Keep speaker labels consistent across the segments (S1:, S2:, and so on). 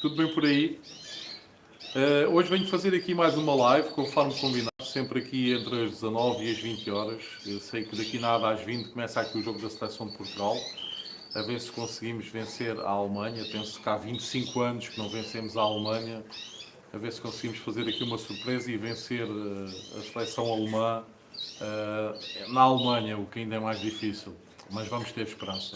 S1: Tudo bem por aí? Hoje venho fazer aqui mais uma live, conforme combinado, sempre aqui entre as 19 e as 20 horas. Eu sei que daqui nada às 20 começa aqui o jogo da Seleção de Portugal, a ver se conseguimos vencer a Alemanha. Penso que há 25 anos que não vencemos a Alemanha, a ver se conseguimos fazer aqui uma surpresa e vencer a seleção alemã na Alemanha, o que ainda é mais difícil, mas vamos ter esperança.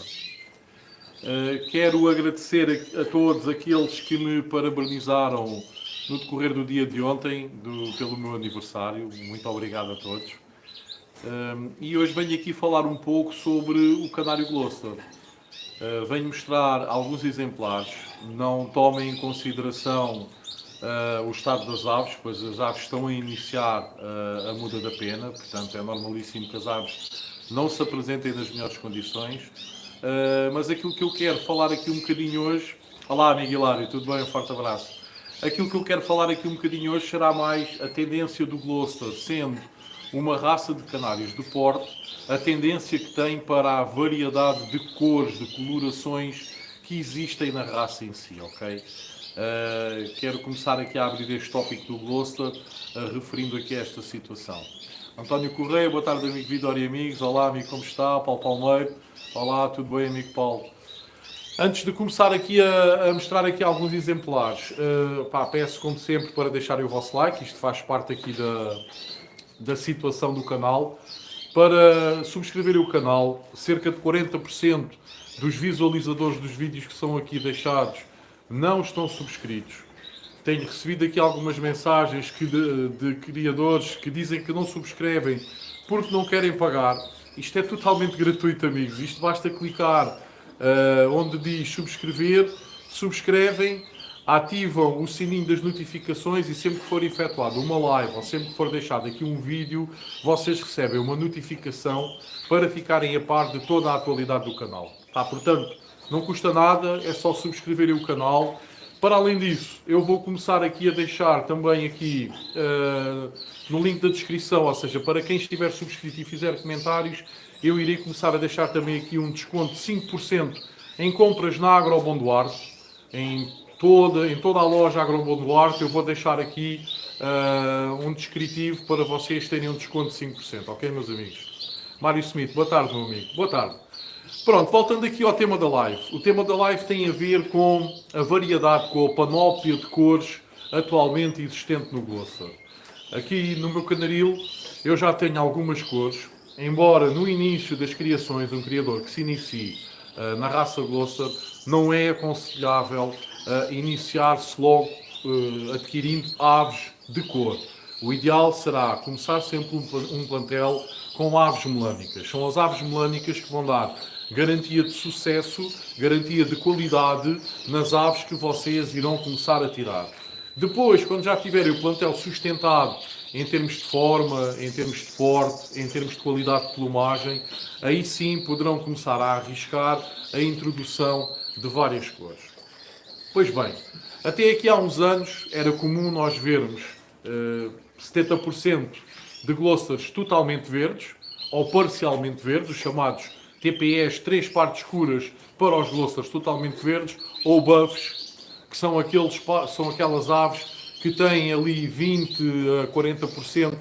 S1: Quero agradecer a todos aqueles que me parabenizaram no decorrer do dia de ontem, pelo meu aniversário. Muito obrigado a todos. E hoje venho aqui falar um pouco sobre o Canário Gloucester. Venho mostrar alguns exemplares. Não tomem em consideração o estado das aves, pois as aves estão a iniciar a muda da pena, portanto é normalíssimo que as aves não se apresentem nas melhores condições. Mas aquilo que eu quero falar aqui um bocadinho hoje... Olá, amigo Hilário, tudo bem? Um forte abraço. Aquilo que eu quero falar aqui um bocadinho hoje será mais a tendência do Gloucester, sendo uma raça de canários de porte, a tendência que tem para a variedade de cores, de colorações que existem na raça em si, ok? Quero começar aqui a abrir este tópico do Gloucester, referindo aqui a esta situação. António Correia, boa tarde, amigo Vidor e amigos. Olá, amigo, como está? Paulo Palmeiro. Olá, tudo bem, amigo Paulo? Antes de começar aqui a mostrar aqui alguns exemplares, peço como sempre para deixarem o vosso like, isto faz parte aqui da situação do canal. Para subscreverem o canal, cerca de 40% dos visualizadores dos vídeos que são aqui deixados não estão subscritos. Tenho recebido aqui algumas mensagens de criadores que dizem que não subscrevem porque não querem pagar. Isto é totalmente gratuito, amigos. Isto basta clicar onde diz subscrever, subscrevem, ativam o sininho das notificações e sempre que for efetuada uma live ou sempre que for deixado aqui um vídeo, vocês recebem uma notificação para ficarem a par de toda a atualidade do canal. Tá? Portanto, não custa nada, é só subscreverem o canal. Para além disso, eu vou começar aqui a deixar também aqui no link da descrição, ou seja, para quem estiver subscrito e fizer comentários, eu irei começar a deixar também aqui um desconto de 5% em compras na Agrobom Duarte. Em toda a loja Agrobom Duarte eu vou deixar aqui um descritivo para vocês terem um desconto de 5%, ok, meus amigos? Mário Smith, boa tarde, meu amigo. Boa tarde. Pronto, voltando aqui ao tema da live. O tema da live tem a ver com a variedade, com a panóplia de cores atualmente existente no Gloucester. Aqui no meu canaril eu já tenho algumas cores, embora no início das criações, um criador que se inicie na raça Gloucester, não é aconselhável iniciar-se logo adquirindo aves de cor. O ideal será começar sempre um plantel com aves melânicas. São as aves melânicas que vão dar garantia de sucesso, garantia de qualidade nas aves que vocês irão começar a tirar. Depois, quando já tiverem o plantel sustentado em termos de forma, em termos de porte, em termos de qualidade de plumagem, aí sim poderão começar a arriscar a introdução de várias cores. Pois bem, até aqui há uns anos era comum nós vermos 70% de Gloucesters totalmente verdes ou parcialmente verdes, os chamados TPEs, 3 partes escuras para os Gloucesters totalmente verdes, ou buffs, que são aquelas aves que têm ali 20 a 40%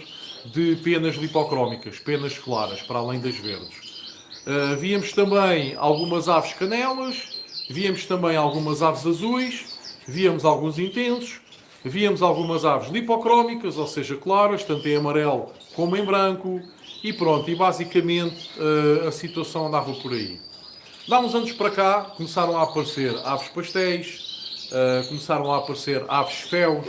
S1: de penas lipocrómicas, penas claras, para além das verdes. Víamos também algumas aves canelas, víamos também algumas aves azuis, víamos alguns intensos, víamos algumas aves lipocrómicas, ou seja, claras, tanto em amarelo como em branco, e pronto, e basicamente a situação andava por aí. Há uns anos para cá começaram a aparecer aves pastéis, começaram a aparecer aves féus,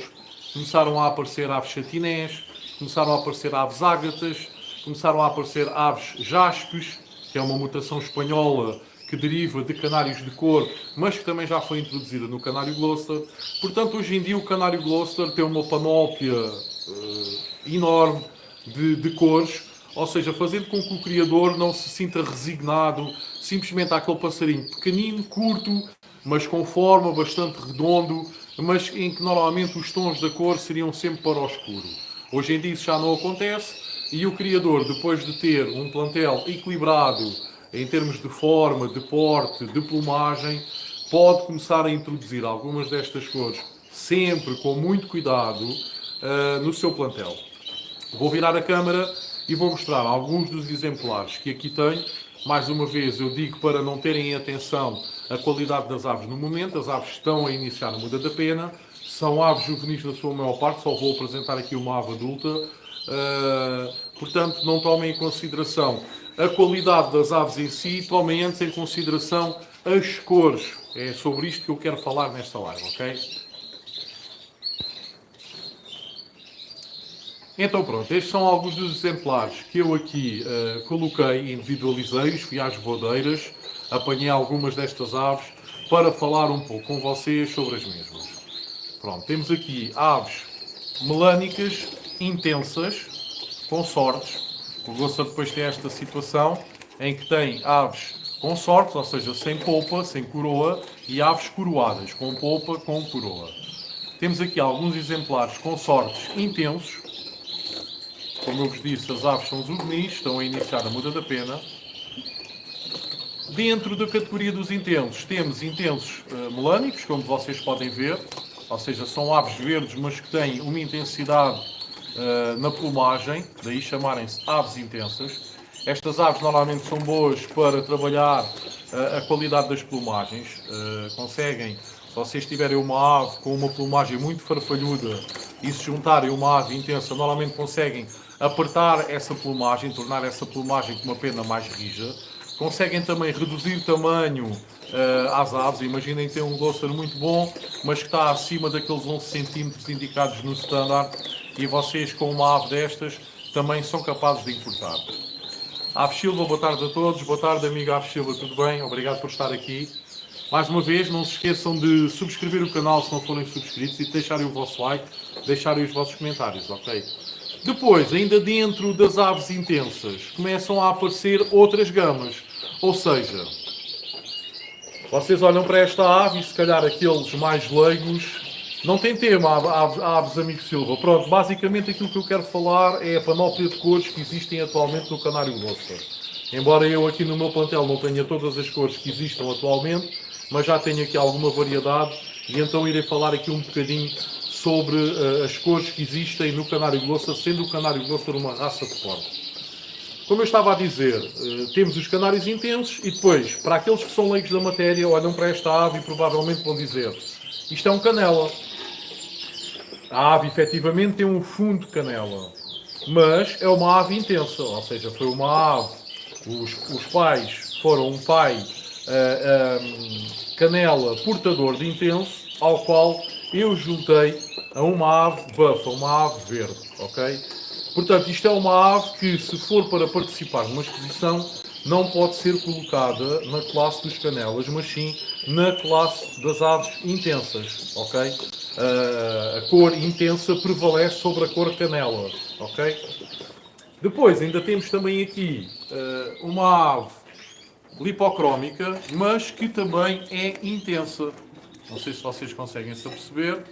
S1: começaram a aparecer aves chatinés, começaram a aparecer aves ágatas, começaram a aparecer aves jaspes, que é uma mutação espanhola que deriva de canários de cor, mas que também já foi introduzida no canário Gloucester. Portanto, hoje em dia o canário Gloucester tem uma panóplia enorme de cores, ou seja, fazendo com que o criador não se sinta resignado simplesmente àquele passarinho pequenino, curto, mas com forma, bastante redondo, mas em que normalmente os tons da cor seriam sempre para o escuro. Hoje em dia isso já não acontece e o criador, depois de ter um plantel equilibrado em termos de forma, de porte, de plumagem, pode começar a introduzir algumas destas cores, sempre com muito cuidado, no seu plantel. Vou virar a câmara e vou mostrar alguns dos exemplares que aqui tenho. Mais uma vez, eu digo para não terem em atenção a qualidade das aves no momento. As aves estão a iniciar a muda da pena. São aves juvenis na sua maior parte, só vou apresentar aqui uma ave adulta. Portanto, não tomem em consideração a qualidade das aves em si, tomem antes em consideração as cores. É sobre isto que eu quero falar nesta live, ok? Então pronto, estes são alguns dos exemplares que eu aqui coloquei, individualizei-os, fui às voadeiras, apanhei algumas destas aves para falar um pouco com vocês sobre as mesmas. Pronto, temos aqui aves melânicas intensas, consortes. O Glossa depois tem esta situação em que tem aves consortes, ou seja, sem polpa, sem coroa, e aves coroadas, com polpa, com coroa. Temos aqui alguns exemplares consortes intensos. Como eu vos disse, as aves são juvenis, estão a iniciar a muda da pena. Dentro da categoria dos intensos, temos intensos melânicos, como vocês podem ver, ou seja, são aves verdes, mas que têm uma intensidade na plumagem, daí chamarem-se aves intensas. Estas aves normalmente são boas para trabalhar a qualidade das plumagens. Conseguem, se vocês tiverem uma ave com uma plumagem muito farfalhuda e se juntarem uma ave intensa, normalmente conseguem apertar essa plumagem, tornar essa plumagem com uma pena mais rija. Conseguem também reduzir tamanho às aves. Imaginem ter um Gloster muito bom, mas que está acima daqueles 11 cm indicados no standard, e vocês com uma ave destas também são capazes de importar. Ave Silva, boa tarde a todos. Boa tarde, amiga Ave Silva, tudo bem? Obrigado por estar aqui. Mais uma vez, não se esqueçam de subscrever o canal se não forem subscritos e de deixarem o vosso like, deixarem os vossos comentários, ok? Depois, ainda dentro das aves intensas, começam a aparecer outras gamas. Ou seja, vocês olham para esta ave e se calhar aqueles mais leigos, não tem tema aves amigo Silva. Pronto, basicamente aquilo que eu quero falar é a panóplia de cores que existem atualmente no Canário Glossa. Embora eu aqui no meu plantel não tenha todas as cores que existam atualmente, mas já tenho aqui alguma variedade e então irei falar aqui um bocadinho sobre as cores que existem no Canário Glossa, sendo o Canário Glossa uma raça de porco. Como eu estava a dizer, temos os canários intensos e depois, para aqueles que são leigos da matéria, olham para esta ave e provavelmente vão dizer: isto é um canela. A ave efetivamente tem um fundo de canela, mas é uma ave intensa, ou seja, foi uma ave, os pais foram um pai canela portador de intenso, ao qual eu juntei a uma ave buff, uma ave verde, ok? Portanto, isto é uma ave que, se for para participar numa exposição, não pode ser colocada na classe dos canelas, mas sim na classe das aves intensas, ok? A cor intensa prevalece sobre a cor canela, ok? Depois, ainda temos também aqui uma ave lipocrómica, mas que também é intensa. Não sei se vocês conseguem se aperceber.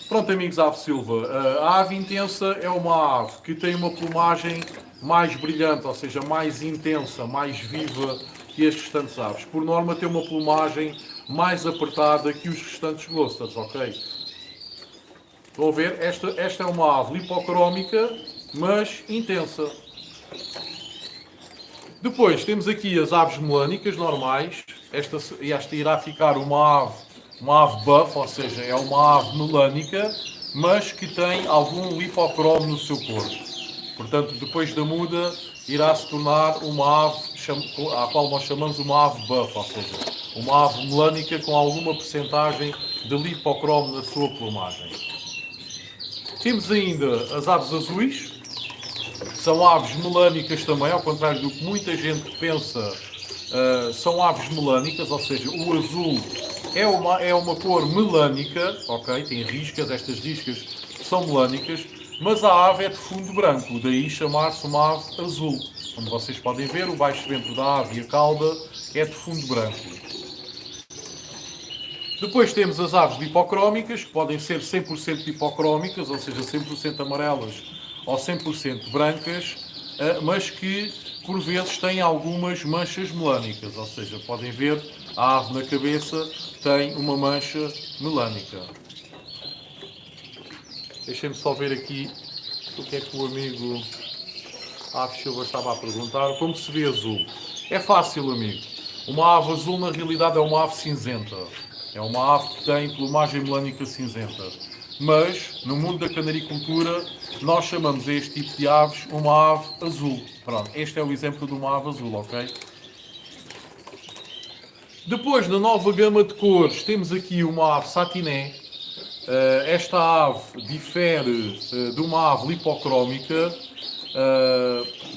S1: Pronto, amigos Ave Silva, a ave intensa é uma ave que tem uma plumagem mais brilhante, ou seja, mais intensa, mais viva que as restantes aves. Por norma tem uma plumagem mais apertada que os restantes Glosters, ok? Estão a ver? Esta é uma ave lipocrómica, mas intensa. Depois temos aqui as aves melânicas normais. Esta irá ficar uma ave buff, ou seja, é uma ave melânica, mas que tem algum lipocromo no seu corpo. Portanto, depois da muda, irá se tornar uma ave à qual nós chamamos uma ave buff, ou seja, uma ave melânica com alguma percentagem de lipocromo na sua plumagem. Temos ainda as aves azuis. São aves melânicas também, ao contrário do que muita gente pensa, são aves melânicas, ou seja, o azul é uma cor melânica, ok? Tem riscas, estas riscas são melânicas, mas a ave é de fundo branco, daí chamar-se uma ave azul. Como vocês podem ver, o baixo ventre da ave e a cauda é de fundo branco. Depois temos as aves lipocrómicas, que podem ser 100% lipocrómicas, ou seja, 100% amarelas ou 100% brancas. mas que por vezes tem algumas manchas melânicas, ou seja, podem ver, a ave na cabeça tem uma mancha melânica. Deixem-me só ver aqui o que é que o amigo Ave Silva estava a perguntar. Como se vê azul? É fácil, amigo. Uma ave azul, na realidade, é uma ave cinzenta. É uma ave que tem plumagem melânica cinzenta. Mas, no mundo da canaricultura, nós chamamos a este tipo de aves uma ave azul. Pronto, este é o exemplo de uma ave azul, ok? Depois, na nova gama de cores, temos aqui uma ave satiné. Esta ave difere de uma ave lipocrómica,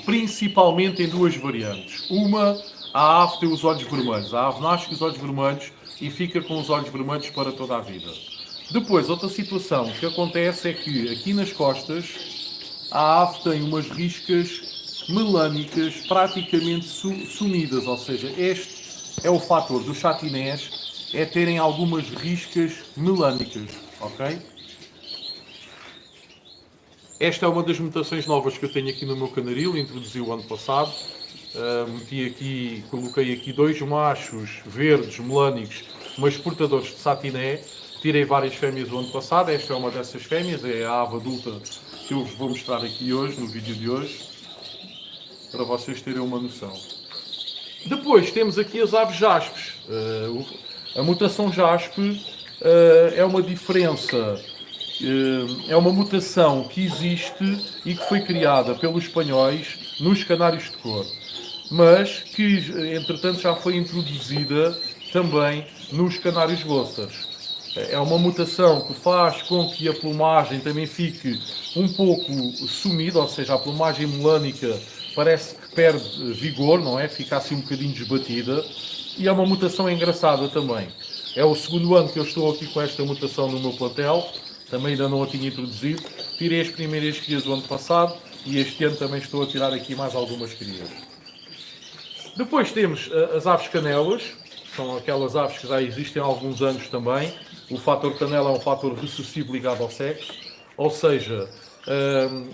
S1: principalmente em duas variantes. Uma, a ave tem os olhos vermelhos. A ave nasce com os olhos vermelhos e fica com os olhos vermelhos para toda a vida. Depois, outra situação que acontece é que aqui nas costas a ave tem umas riscas melânicas praticamente sumidas, ou seja, este é o fator dos chatinés, é terem algumas riscas melânicas, ok? Esta é uma das mutações novas que eu tenho aqui no meu canaril, introduzi o ano passado. Coloquei aqui 2 machos verdes melânicos, mas portadores de satiné. Tirei várias fêmeas o ano passado, esta é uma dessas fêmeas, é a ave adulta que eu vos vou mostrar aqui hoje, no vídeo de hoje, para vocês terem uma noção. Depois temos aqui as aves jaspes. A mutação jaspe é uma diferença, é uma mutação que existe e que foi criada pelos espanhóis nos canários de cor, mas que entretanto já foi introduzida também nos canários louças. É uma mutação que faz com que a plumagem também fique um pouco sumida, ou seja, a plumagem melânica parece que perde vigor, não é? Fica assim um bocadinho desbatida. E é uma mutação engraçada também. É o segundo ano que eu estou aqui com esta mutação no meu plantel. Também ainda não a tinha introduzido. Tirei as primeiras crias do ano passado e este ano também estou a tirar aqui mais algumas crias. Depois temos as aves canelas. São aquelas aves que já existem há alguns anos também. O fator canela é um fator recessivo ligado ao sexo. Ou seja,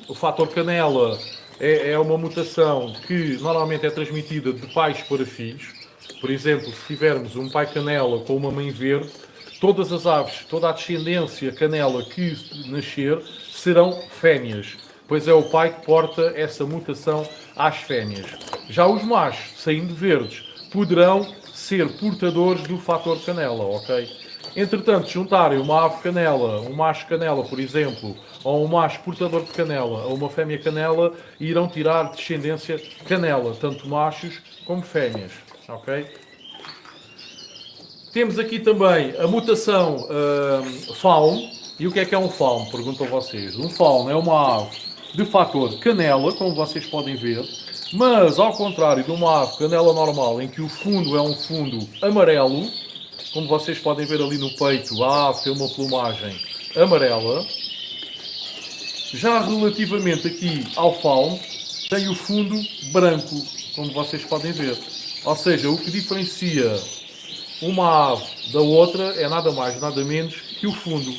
S1: o fator canela é uma mutação que normalmente é transmitida de pais para filhos. Por exemplo, se tivermos um pai canela com uma mãe verde, todas as aves, toda a descendência canela que nascer, serão fêmeas, pois é o pai que porta essa mutação às fêmeas. Já os machos, saindo verdes, poderão ser portadores do fator canela, ok? Entretanto, juntarem uma ave canela, um macho canela, por exemplo, ou um macho portador de canela, ou uma fêmea canela, irão tirar descendência canela, tanto machos como fêmeas, ok? Temos aqui também a mutação faun. E o que é um faun? Perguntam vocês. Um faun é uma ave de fator canela, como vocês podem ver, mas ao contrário de uma ave canela normal, em que o fundo é um fundo amarelo, como vocês podem ver ali no peito, a ave tem uma plumagem amarela. Já relativamente aqui ao faun, tem o fundo branco, como vocês podem ver. Ou seja, o que diferencia uma ave da outra é nada mais, nada menos que o fundo.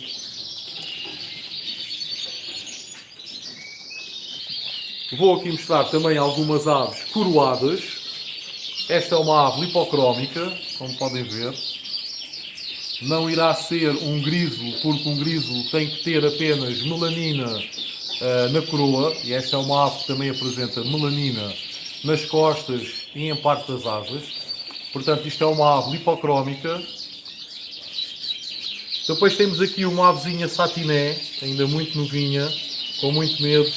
S1: Vou aqui mostrar também algumas aves coroadas. Esta é uma ave lipocrómica, como podem ver. Não irá ser um griso, porque um griso tem que ter apenas melanina na coroa. E esta é uma ave que também apresenta melanina nas costas e em parte das asas. Portanto, isto é uma ave lipocrómica. Depois temos aqui uma avezinha satiné, ainda muito novinha, com muito medo.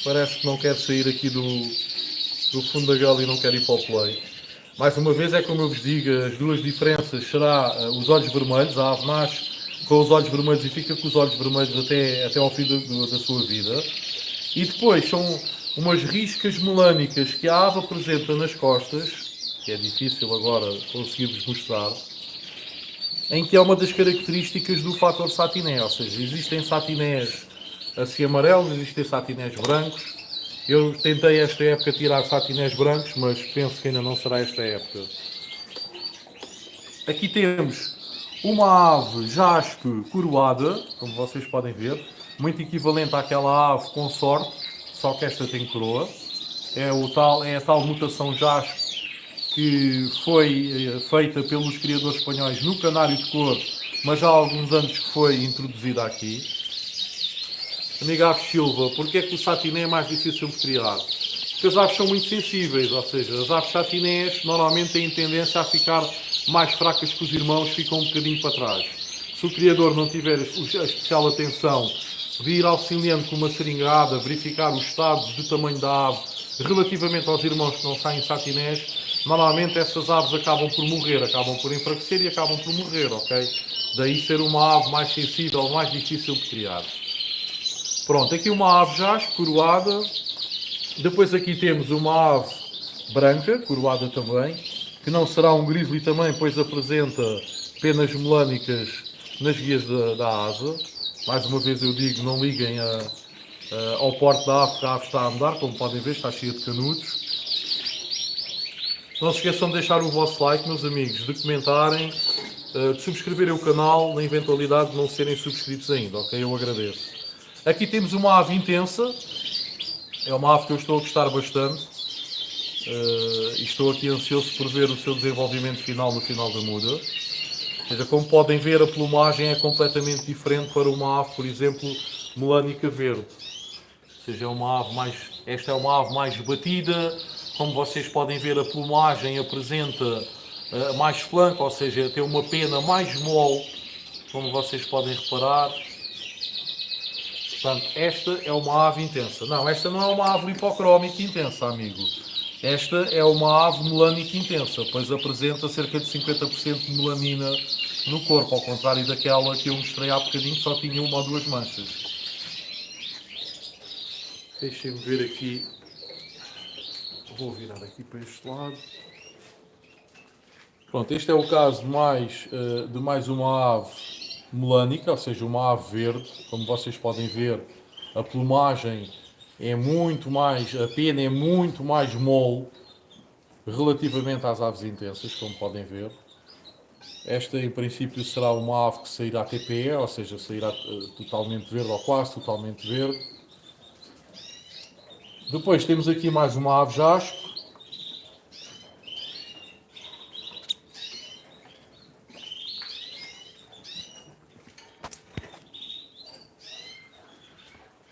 S1: Parece que não quer sair aqui do fundo da gaiola e não quer ir para o play. Mais uma vez, é como eu vos digo, as duas diferenças será os olhos vermelhos. A ave nasce com os olhos vermelhos e fica com os olhos vermelhos até ao fim da sua vida. E depois são umas riscas melânicas que a ave apresenta nas costas, que é difícil agora conseguir-vos mostrar, em que é uma das características do fator satiné. Ou seja, existem satinés assim amarelos, existem satinés brancos. Eu tentei esta época tirar satinés brancos, mas penso que ainda não será esta época. Aqui temos uma ave jaspe coroada, como vocês podem ver, muito equivalente àquela ave consorte, só que esta tem coroa. é a tal mutação jaspe que foi feita pelos criadores espanhóis no canário de cor, mas já há alguns anos que foi introduzida aqui. Amiga Aves Silva, porquê é que o satiné é mais difícil de criar? Porque as aves são muito sensíveis, ou seja, as aves satinés normalmente têm tendência a ficar mais fracas que os irmãos, ficam um bocadinho para trás. Se o criador não tiver a especial atenção de ir auxiliando com uma seringada, verificar os estados de tamanho da ave relativamente aos irmãos que não saem satinés, normalmente essas aves acabam por morrer, acabam por enfraquecer e acabam por morrer, ok? Daí ser uma ave mais sensível, mais difícil de criar. Pronto, aqui uma ave jaspe, coroada. Depois aqui temos uma ave branca, coroada também, que não será um grizzly também, pois apresenta penas melânicas nas guias da asa. Mais uma vez eu digo, não liguem ao porte da ave, que a ave está a mudar, como podem ver, está cheia de canudos. Não se esqueçam de deixar o vosso like, meus amigos, de comentarem, de subscreverem o canal, na eventualidade de não serem subscritos ainda, ok? Eu agradeço. Aqui temos uma ave intensa, é uma ave que eu estou a gostar bastante e estou aqui ansioso por ver o seu desenvolvimento final no final da muda. Ou seja, como podem ver, a plumagem é completamente diferente para uma ave, por exemplo, melânica verde. Ou seja, esta é uma ave mais batida. Como vocês podem ver, a plumagem apresenta mais flanco, ou seja, tem uma pena mais mole, como vocês podem reparar. Portanto, esta é uma ave intensa. Não, esta não é uma ave lipocrómica intensa, amigo. Esta é uma ave melânica intensa, pois apresenta cerca de 50% de melanina no corpo, ao contrário daquela que eu mostrei há bocadinho, que só tinha uma ou duas manchas. Deixem-me ver aqui. Vou virar aqui para este lado. Pronto, este é o caso de mais uma ave melânica, ou seja, uma ave verde. Como vocês podem ver, a plumagem é muito mais, a pena é muito mais mole relativamente às aves intensas, como podem ver. Esta, em princípio, será uma ave que sairá TPE, ou seja, sairá totalmente verde ou quase totalmente verde. Depois temos aqui mais uma ave jaspe.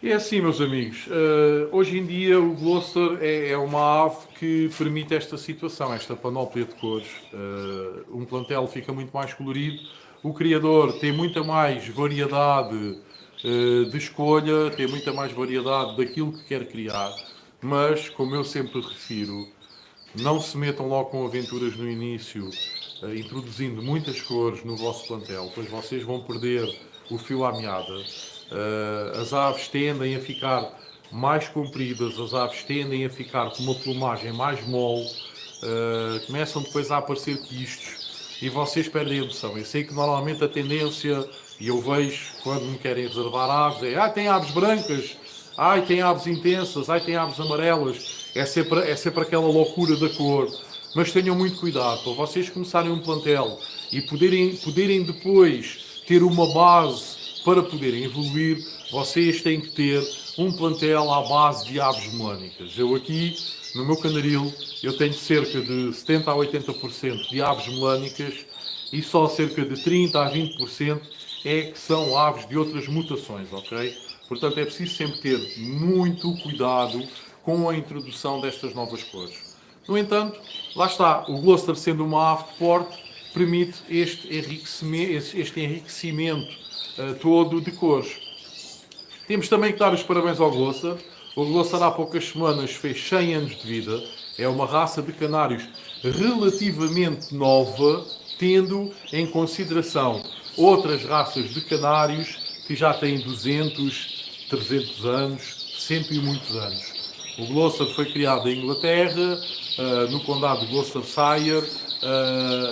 S1: É assim, meus amigos, hoje em dia o Gloucester é uma ave que permite esta situação, esta panóplia de cores. Um plantel fica muito mais colorido, o criador tem muita mais variedade de escolha, tem muita mais variedade daquilo que quer criar, mas, como eu sempre refiro, não se metam logo com aventuras no início, introduzindo muitas cores no vosso plantel, pois vocês vão perder o fio à meada. As aves tendem a ficar mais compridas, as aves tendem a ficar com uma plumagem mais mole, começam depois a aparecer quistos e vocês perdem a noção. Eu sei que normalmente a tendência, e eu vejo quando me querem reservar aves, é tem aves brancas, tem aves intensas, tem aves amarelas, é sempre aquela loucura da cor. Mas tenham muito cuidado, para vocês começarem um plantel e poderem depois ter uma base para poderem evoluir, vocês têm que ter um plantel à base de aves melânicas. Eu aqui, no meu canaril, eu tenho cerca de 70% a 80% de aves melânicas e só cerca de 30% a 20% é que são aves de outras mutações, ok? Portanto, é preciso sempre ter muito cuidado com a introdução destas novas cores. No entanto, lá está, o Gloucester sendo uma ave de porte, permite este enriquecimento todo de cores. Temos também que dar os parabéns ao Gloucester. O Gloucester há poucas semanas fez 100 anos de vida. É uma raça de canários relativamente nova, tendo em consideração outras raças de canários que já têm 200, 300 anos, 100 e muitos anos. O Gloucester foi criado em Inglaterra, no condado de Gloucestershire,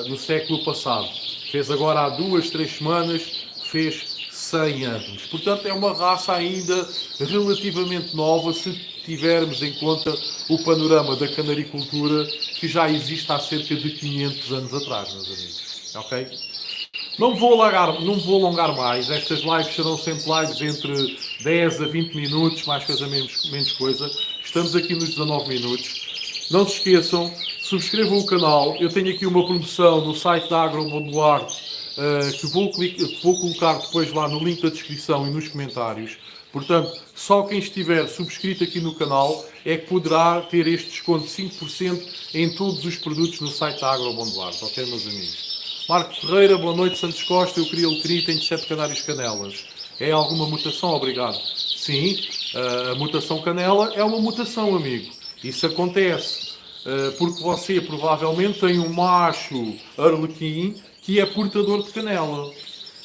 S1: no século passado. Fez agora há 2, 3 semanas, fez 100 anos. Portanto, é uma raça ainda relativamente nova, se tivermos em conta o panorama da canaricultura que já existe há cerca de 500 anos atrás, meus amigos. Ok? Não vou alongar mais. Estas lives serão sempre lives entre 10 a 20 minutos, mais coisa, menos coisa. Estamos aqui nos 19 minutos. Não se esqueçam, subscrevam o canal. Eu tenho aqui uma promoção no site da Agrobom Duarte, que vou colocar depois lá no link da descrição e nos comentários. Portanto, só quem estiver subscrito aqui no canal é que poderá ter este desconto de 5% em todos os produtos no site da Agrobom Duarte. Ok, meus amigos? Marco Ferreira, boa noite. Santos Costa, eu queria o CRI, tenho 7 canários canelas. É alguma mutação? Obrigado. Sim, a mutação canela é uma mutação, amigo. Isso acontece porque você provavelmente tem um macho arlequim que é portador de canela.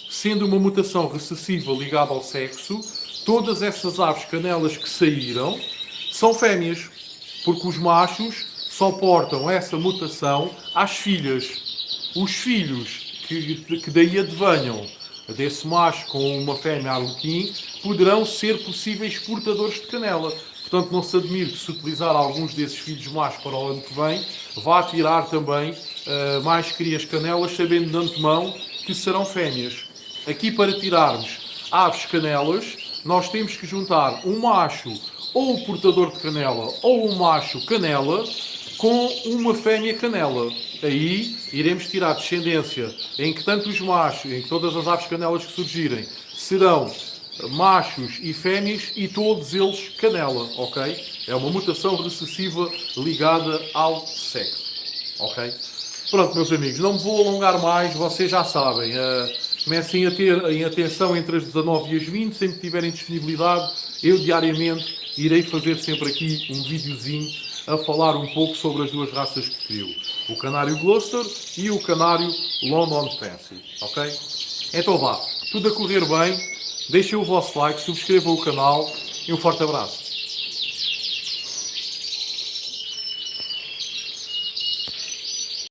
S1: Sendo uma mutação recessiva ligada ao sexo, todas essas aves canelas que saíram são fêmeas, porque os machos só portam essa mutação às filhas. Os filhos que daí advenham desse macho com uma fêmea arlequim poderão ser possíveis portadores de canela. Portanto, não se admire que se utilizar alguns desses filhos machos para o ano que vem, vá tirar também mais crias canelas, sabendo de antemão que serão fêmeas. Aqui, para tirarmos aves canelas, nós temos que juntar um macho ou portador de canela ou um macho canela com uma fêmea canela. Aí iremos tirar a descendência em que tanto os machos, em que todas as aves canelas que surgirem, serão machos e fêmeas e todos eles canela, ok? É uma mutação recessiva ligada ao sexo, ok? Pronto, meus amigos, não me vou alongar mais, vocês já sabem. Comecem a ter em atenção entre as 19 e as 20, sempre que tiverem disponibilidade. Eu diariamente irei fazer sempre aqui um videozinho a falar um pouco sobre as duas raças que crio. O canário Gloucester e o canário London Fancy, ok? Então vá, tudo a correr bem, deixem o vosso like, subscrevam o canal e um forte abraço.